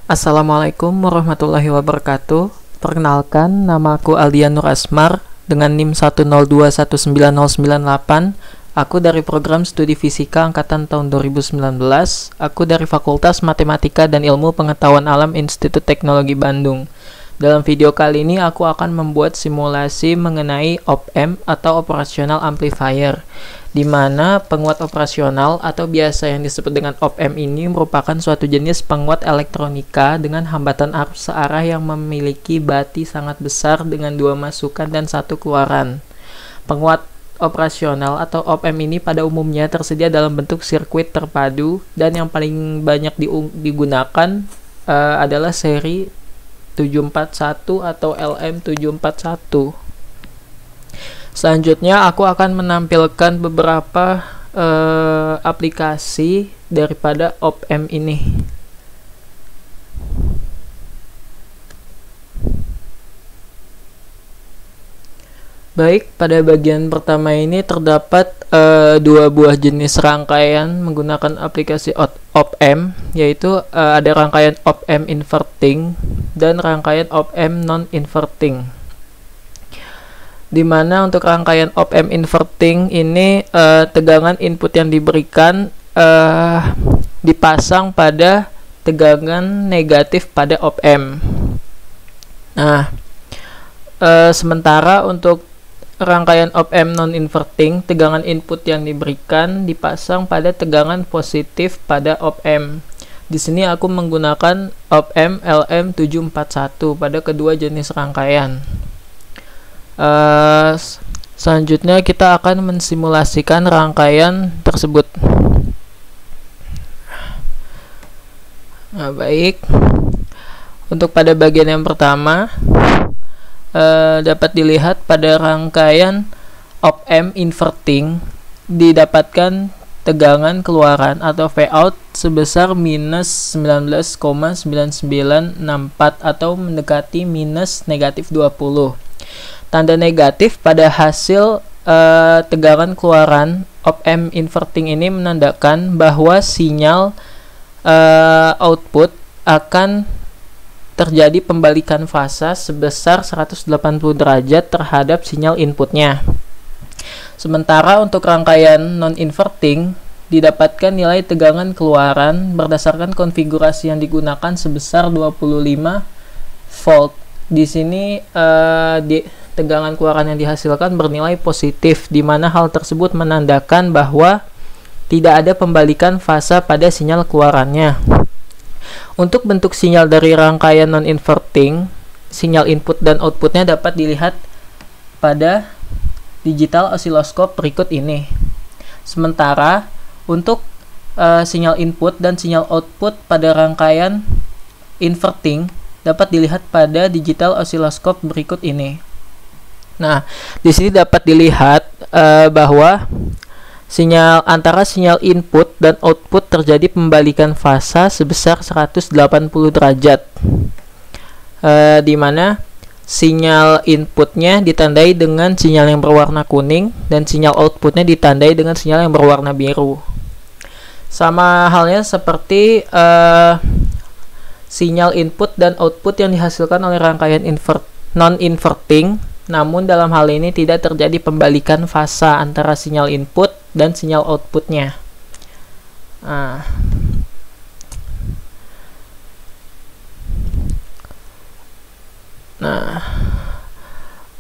Assalamualaikum warahmatullahi wabarakatuh. Perkenalkan, nama aku Aldian Nur Asmar dengan NIM 1021998. Aku dari program studi fisika angkatan tahun 2019. Aku dari Fakultas Matematika dan Ilmu Pengetahuan Alam Institut Teknologi Bandung. Dalam video kali ini aku akan membuat simulasi mengenai op-amp atau operational amplifier, di mana penguat operasional atau biasa yang disebut dengan op-amp ini merupakan suatu jenis penguat elektronika dengan hambatan arus searah yang memiliki bati sangat besar dengan dua masukan dan satu keluaran. Penguat operasional atau op-amp ini pada umumnya tersedia dalam bentuk sirkuit terpadu, dan yang paling banyak digunakan adalah seri 741 atau LM741. Selanjutnya aku akan menampilkan beberapa aplikasi daripada op-amp ini. Baik, pada bagian pertama ini terdapat dua buah jenis rangkaian menggunakan aplikasi op-amp, yaitu ada rangkaian op-amp inverting dan rangkaian op-amp non-inverting. Dimana untuk rangkaian op-amp inverting ini tegangan input yang diberikan dipasang pada tegangan negatif pada op-amp. Nah, sementara untuk rangkaian op-amp non-inverting, tegangan input yang diberikan dipasang pada tegangan positif pada op-amp. Di sini aku menggunakan op-amp LM741 pada kedua jenis rangkaian. Selanjutnya kita akan mensimulasikan rangkaian tersebut. Nah, baik. Untuk pada bagian yang pertama, dapat dilihat pada rangkaian op-amp inverting didapatkan tegangan keluaran atau Vout sebesar minus 19,9964 atau mendekati minus negatif 20. Tanda negatif pada hasil tegangan keluaran op-amp inverting ini menandakan bahwa sinyal output akan terjadi pembalikan fasa sebesar 180 derajat terhadap sinyal inputnya. Sementara untuk rangkaian non-inverting didapatkan nilai tegangan keluaran berdasarkan konfigurasi yang digunakan sebesar 25 volt. Di sini tegangan keluaran yang dihasilkan bernilai positif, di mana hal tersebut menandakan bahwa tidak ada pembalikan fasa pada sinyal keluarannya. Untuk bentuk sinyal dari rangkaian non-inverting, sinyal input dan outputnya dapat dilihat pada digital oscilloscope berikut ini. Sementara untuk sinyal input dan sinyal output pada rangkaian inverting dapat dilihat pada digital oscilloscope berikut ini. Nah, di sini dapat dilihat bahwa antara sinyal input dan output terjadi pembalikan fasa sebesar 180 derajat, di mana sinyal inputnya ditandai dengan sinyal yang berwarna kuning dan sinyal outputnya ditandai dengan sinyal yang berwarna biru. Sama halnya seperti sinyal input dan output yang dihasilkan oleh rangkaian non-inverting, namun dalam hal ini tidak terjadi pembalikan fasa antara sinyal input dan sinyal outputnya. Nah,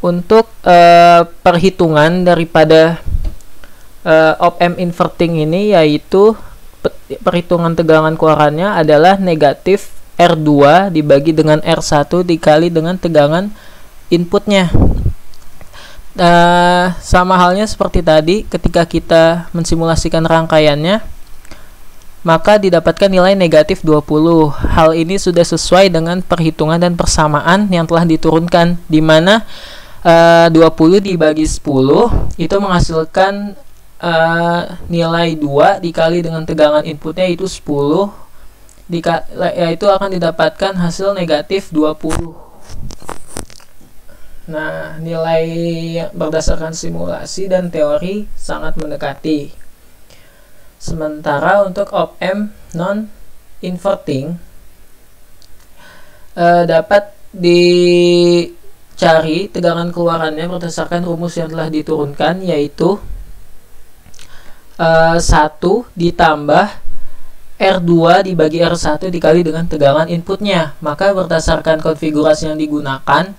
untuk perhitungan daripada op-amp inverting ini, yaitu perhitungan tegangan keluarannya adalah negatif R2 dibagi dengan R1 dikali dengan tegangan inputnya. Sama halnya seperti tadi, ketika kita mensimulasikan rangkaiannya, maka didapatkan nilai negatif 20. Hal ini sudah sesuai dengan perhitungan dan persamaan yang telah diturunkan, di mana 20 dibagi 10 itu menghasilkan nilai 2 dikali dengan tegangan inputnya itu 10, yaitu akan didapatkan hasil negatif 20. Nah, nilai berdasarkan simulasi dan teori sangat mendekati. Sementara untuk op-amp non-inverting dapat dicari tegangan keluarannya berdasarkan rumus yang telah diturunkan, yaitu 1 ditambah R2 dibagi R1 dikali dengan tegangan inputnya. Maka berdasarkan konfigurasi yang digunakan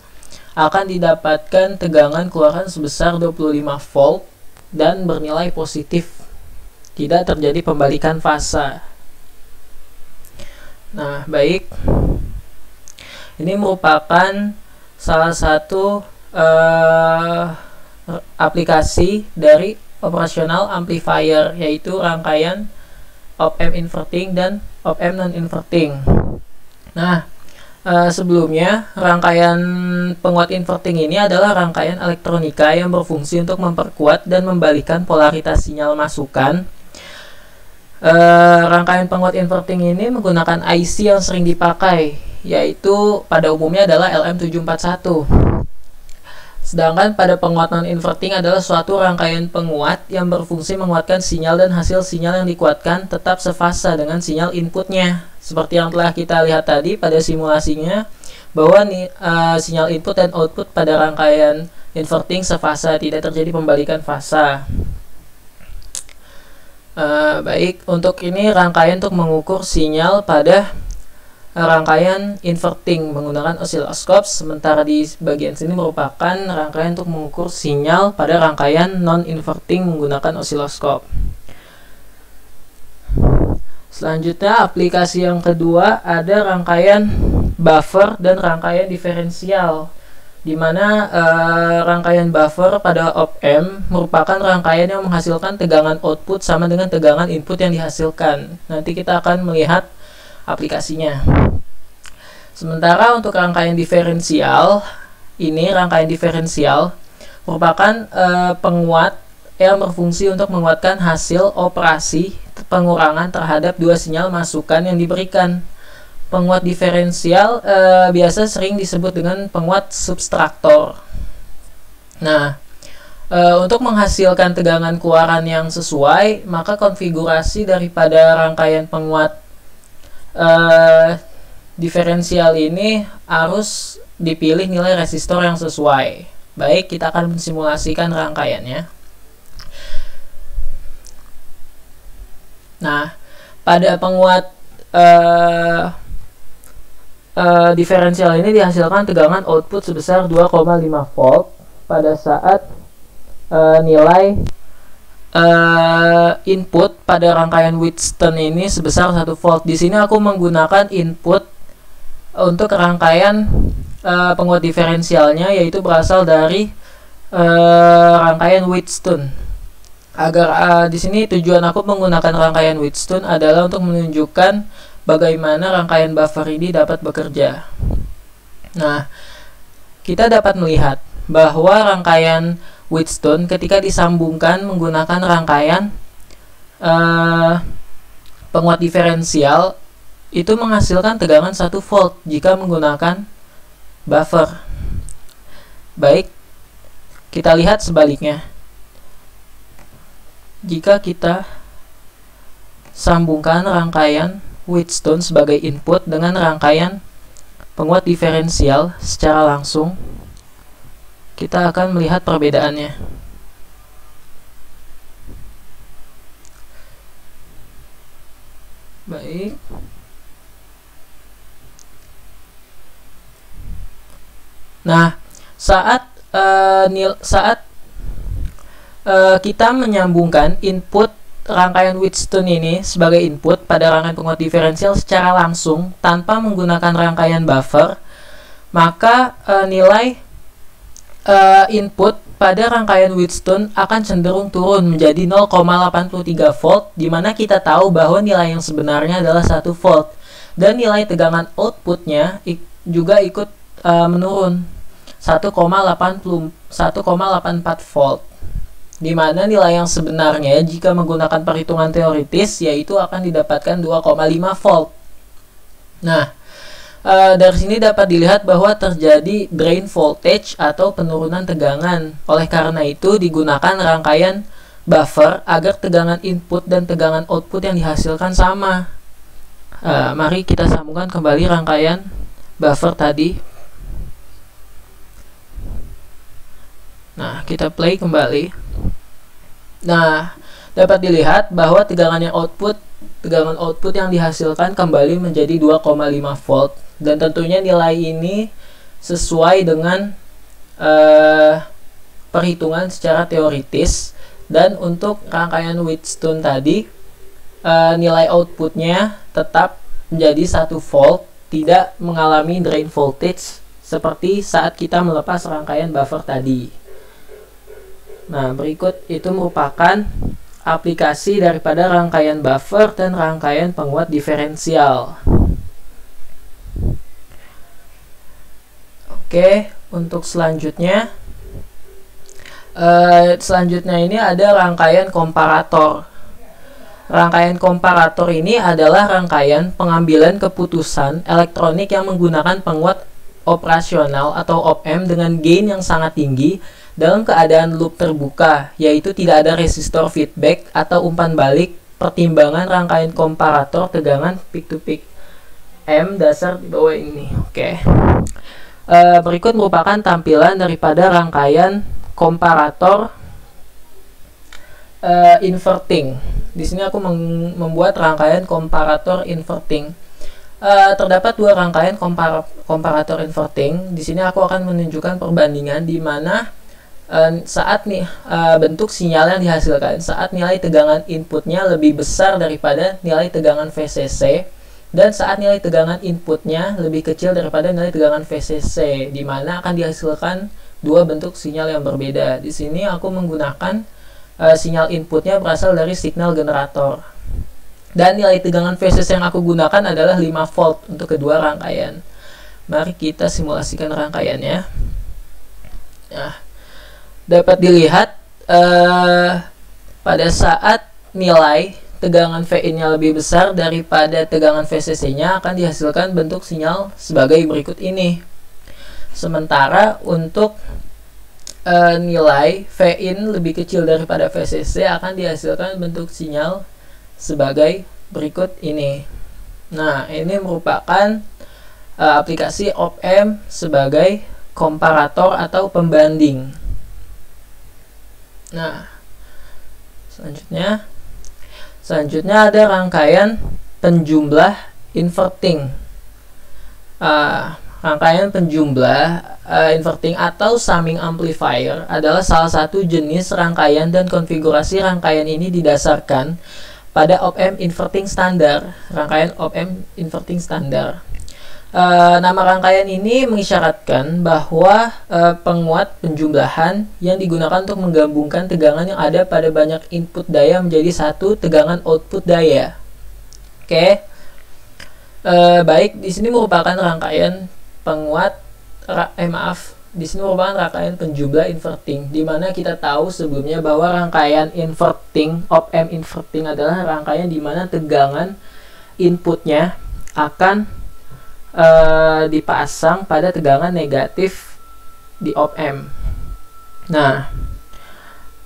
akan didapatkan tegangan keluaran sebesar 25 volt dan bernilai positif. Tidak terjadi pembalikan fasa. Nah, baik. Ini merupakan salah satu aplikasi dari operasional amplifier, yaitu rangkaian op-amp inverting dan op-amp non-inverting. Nah, sebelumnya rangkaian penguat inverting ini adalah rangkaian elektronika yang berfungsi untuk memperkuat dan membalikan polaritas sinyal masukan. Rangkaian penguat inverting ini menggunakan IC yang sering dipakai, yaitu pada umumnya adalah LM741. Sedangkan pada penguat non-inverting adalah suatu rangkaian penguat yang berfungsi menguatkan sinyal dan hasil sinyal yang dikuatkan tetap sefasa dengan sinyal inputnya. Seperti yang telah kita lihat tadi pada simulasinya, bahwa sinyal input dan output pada rangkaian inverting sefasa, tidak terjadi pembalikan fasa. Baik, untuk ini rangkaian untuk mengukur sinyal pada rangkaian inverting menggunakan osiloskop, sementara di bagian sini merupakan rangkaian untuk mengukur sinyal pada rangkaian non-inverting menggunakan osiloskop. Selanjutnya, aplikasi yang kedua ada rangkaian buffer dan rangkaian diferensial, di mana rangkaian buffer pada op-amp merupakan rangkaian yang menghasilkan tegangan output sama dengan tegangan input yang dihasilkan. Nanti kita akan melihat aplikasinya. Sementara untuk rangkaian diferensial, ini rangkaian diferensial merupakan penguat yang berfungsi untuk menguatkan hasil operasi pengurangan terhadap dua sinyal masukan yang diberikan. Penguat diferensial biasa sering disebut dengan penguat substraktor. Nah, untuk menghasilkan tegangan keluaran yang sesuai, maka konfigurasi daripada rangkaian penguat diferensial ini harus dipilih nilai resistor yang sesuai. Baik, kita akan mensimulasikan rangkaiannya. Nah, pada penguat diferensial ini dihasilkan tegangan output sebesar 2,5 volt pada saat nilai input pada rangkaian Wheatstone ini sebesar 1 volt. Di sini aku menggunakan input untuk rangkaian penguat diferensialnya, yaitu berasal dari rangkaian Wheatstone. Agar di sini tujuan aku menggunakan rangkaian Wheatstone adalah untuk menunjukkan bagaimana rangkaian buffer ini dapat bekerja. Nah, kita dapat melihat bahwa rangkaian Wheatstone ketika disambungkan menggunakan rangkaian penguat diferensial itu menghasilkan tegangan 1 volt jika menggunakan buffer. Baik, kita lihat sebaliknya. Jika kita sambungkan rangkaian Wheatstone sebagai input dengan rangkaian penguat diferensial secara langsung, kita akan melihat perbedaannya. Baik. Nah, saat kita menyambungkan input rangkaian Wheatstone ini sebagai input pada rangkaian penguat diferensial secara langsung tanpa menggunakan rangkaian buffer, maka nilai input pada rangkaian Wheatstone akan cenderung turun menjadi 0,83 volt, di mana kita tahu bahwa nilai yang sebenarnya adalah 1 volt, dan nilai tegangan outputnya juga ikut menurun 1,84 volt, di mana nilai yang sebenarnya jika menggunakan perhitungan teoritis yaitu akan didapatkan 2,5 volt. Nah, dari sini dapat dilihat bahwa terjadi drain voltage atau penurunan tegangan. Oleh karena itu digunakan rangkaian buffer agar tegangan input dan tegangan output yang dihasilkan sama. Mari kita sambungkan kembali rangkaian buffer tadi. Nah, kita play kembali. Nah, dapat dilihat bahwa tegangan output yang dihasilkan kembali menjadi 2,5 volt, dan tentunya nilai ini sesuai dengan perhitungan secara teoritis. Dan untuk rangkaian Wheatstone tadi, nilai outputnya tetap menjadi 1 volt, tidak mengalami drain voltage seperti saat kita melepas rangkaian buffer tadi. Nah, berikut itu merupakan aplikasi daripada rangkaian buffer dan rangkaian penguat diferensial. Oke, untuk selanjutnya ini ada rangkaian komparator. Rangkaian komparator ini adalah rangkaian pengambilan keputusan elektronik yang menggunakan penguat operasional atau op-amp dengan gain yang sangat tinggi dalam keadaan loop terbuka, yaitu tidak ada resistor feedback atau umpan balik. Pertimbangan rangkaian komparator tegangan peak to peak M dasar di bawah ini. Oke. Berikut merupakan tampilan daripada rangkaian komparator inverting. Di sini aku membuat rangkaian komparator inverting. Terdapat dua rangkaian komparator inverting. Di sini aku akan menunjukkan perbandingan di mana saat bentuk sinyal yang dihasilkan saat nilai tegangan inputnya lebih besar daripada nilai tegangan VCC, dan saat nilai tegangan inputnya lebih kecil daripada nilai tegangan VCC, di mana akan dihasilkan dua bentuk sinyal yang berbeda. Di sini aku menggunakan sinyal inputnya berasal dari signal generator, dan nilai tegangan VCC yang aku gunakan adalah 5 volt untuk kedua rangkaian. Mari kita simulasikan rangkaiannya. Nah, dapat dilihat pada saat nilai tegangan VIN-nya lebih besar daripada tegangan VCC-nya akan dihasilkan bentuk sinyal sebagai berikut ini. Sementara untuk nilai VIN lebih kecil daripada VCC akan dihasilkan bentuk sinyal sebagai berikut ini. Nah, ini merupakan aplikasi op-amp sebagai komparator atau pembanding. Nah, selanjutnya ada rangkaian penjumlah inverting. Rangkaian penjumlah inverting atau summing amplifier adalah salah satu jenis rangkaian, dan konfigurasi rangkaian ini didasarkan pada op-amp inverting standar. Rangkaian op-amp inverting standar. Nama rangkaian ini mengisyaratkan bahwa penguat penjumlahan yang digunakan untuk menggabungkan tegangan yang ada pada banyak input daya menjadi satu tegangan output daya. Oke. Baik, di sini merupakan rangkaian penguat di sini merupakan rangkaian penjumlah inverting, di mana kita tahu sebelumnya bahwa rangkaian inverting, op-amp inverting adalah rangkaian di mana tegangan inputnya akan dipasang pada tegangan negatif di op-amp. Nah,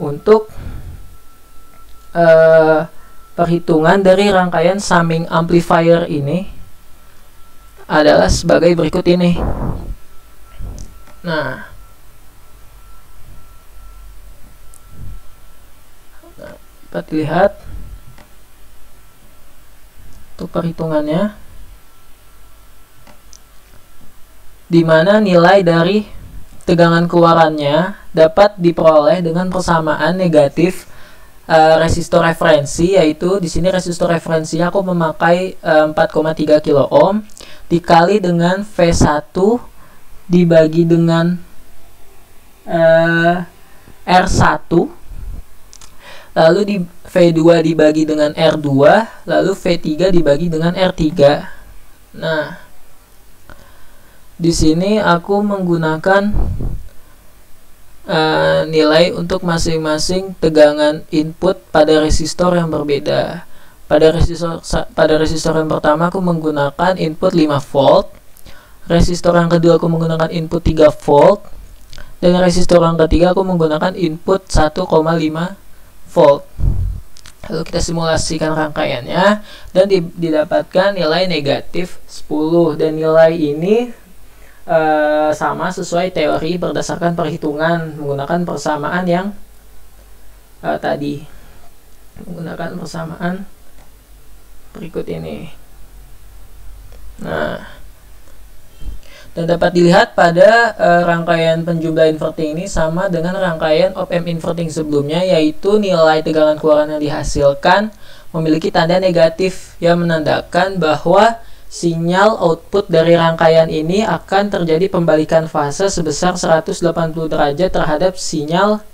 untuk perhitungan dari rangkaian summing amplifier ini adalah sebagai berikut ini. Nah, dapat dilihat untuk perhitungannya, di mana nilai dari tegangan keluarannya dapat diperoleh dengan persamaan negatif resistor referensi, yaitu di sini resistor referensinya aku memakai 4,3 kilo ohm dikali dengan V1 dibagi dengan R1, lalu di V2 dibagi dengan R2, lalu V3 dibagi dengan R3. Nah, di sini aku menggunakan nilai untuk masing-masing tegangan input pada resistor yang berbeda. Pada resistor yang pertama aku menggunakan input 5 volt, resistor yang kedua aku menggunakan input 3 volt, dan resistor yang ketiga aku menggunakan input 1,5 volt. Lalu kita simulasikan rangkaiannya, dan didapatkan nilai negatif 10, dan nilai ini sama sesuai teori berdasarkan perhitungan menggunakan persamaan yang tadi, menggunakan persamaan berikut ini. Nah, dan dapat dilihat pada rangkaian penjumlah inverting ini sama dengan rangkaian op-amp inverting sebelumnya, yaitu nilai tegangan keluaran yang dihasilkan memiliki tanda negatif yang menandakan bahwa sinyal output dari rangkaian ini akan terjadi pembalikan fase sebesar 180 derajat terhadap sinyal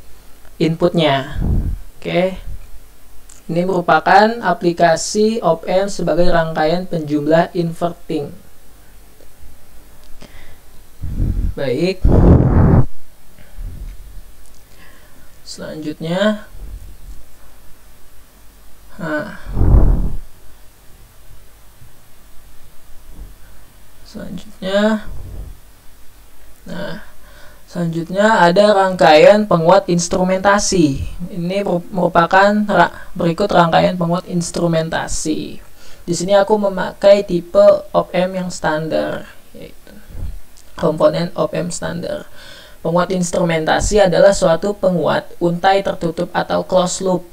inputnya. Oke. Ini merupakan aplikasi op-amp sebagai rangkaian penjumlah inverting. Baik. Selanjutnya, selanjutnya ada rangkaian penguat instrumentasi. Ini merupakan berikut rangkaian penguat instrumentasi. Di sini aku memakai tipe op-amp yang standar, yaitu komponen op-amp standar. Penguat instrumentasi adalah suatu penguat untai tertutup atau closed loop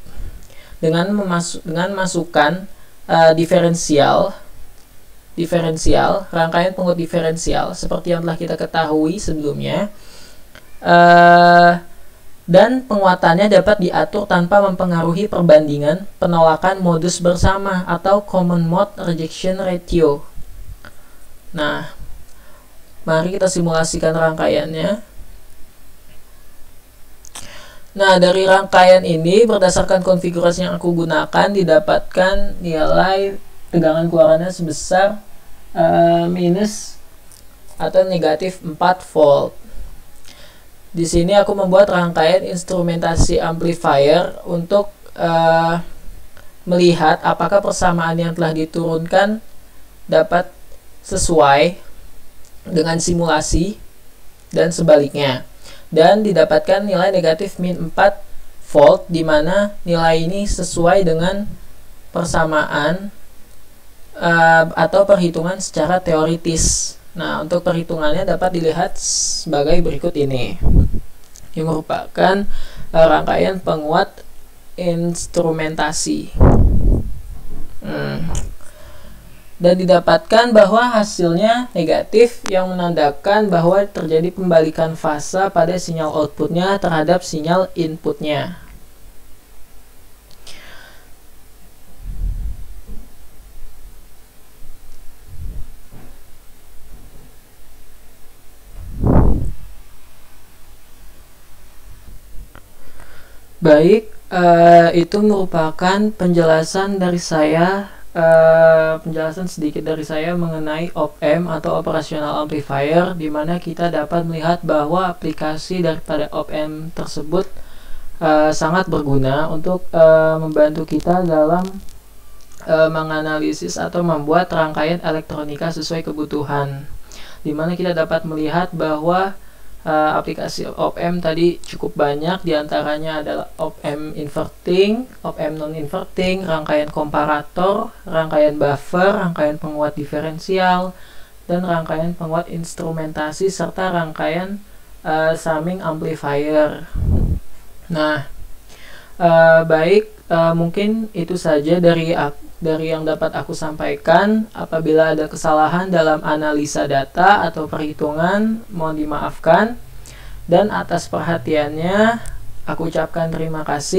dengan masukkan diferensial, rangkaian penguat diferensial seperti yang telah kita ketahui sebelumnya, dan penguatannya dapat diatur tanpa mempengaruhi perbandingan penolakan modus bersama atau common mode rejection ratio. Nah, mari kita simulasikan rangkaiannya. Nah, dari rangkaian ini berdasarkan konfigurasi yang aku gunakan didapatkan nilai tegangan keluarannya sebesar minus atau negatif 4 volt. Di sini aku membuat rangkaian instrumentasi amplifier untuk melihat apakah persamaan yang telah diturunkan dapat sesuai dengan simulasi dan sebaliknya. Dan didapatkan nilai negatif min 4 volt, di mana nilai ini sesuai dengan persamaan atau perhitungan secara teoritis. Nah, untuk perhitungannya dapat dilihat sebagai berikut ini. Ini merupakan rangkaian penguat instrumentasi. Dan didapatkan bahwa hasilnya negatif yang menandakan bahwa terjadi pembalikan fase pada sinyal outputnya terhadap sinyal inputnya. Baik, itu merupakan penjelasan dari saya, penjelasan sedikit dari saya mengenai op-amp atau operational amplifier, di mana kita dapat melihat bahwa aplikasi daripada op-amp tersebut sangat berguna untuk membantu kita dalam menganalisis atau membuat rangkaian elektronika sesuai kebutuhan, di mana kita dapat melihat bahwa aplikasi op-amp tadi cukup banyak, diantaranya adalah op-amp inverting, op-amp non-inverting, rangkaian komparator, rangkaian buffer, rangkaian penguat diferensial, dan rangkaian penguat instrumentasi, serta rangkaian summing amplifier. Nah, baik, mungkin itu saja dari yang dapat aku sampaikan. Apabila ada kesalahan dalam analisa data atau perhitungan, mohon dimaafkan. Dan atas perhatiannya, aku ucapkan terima kasih.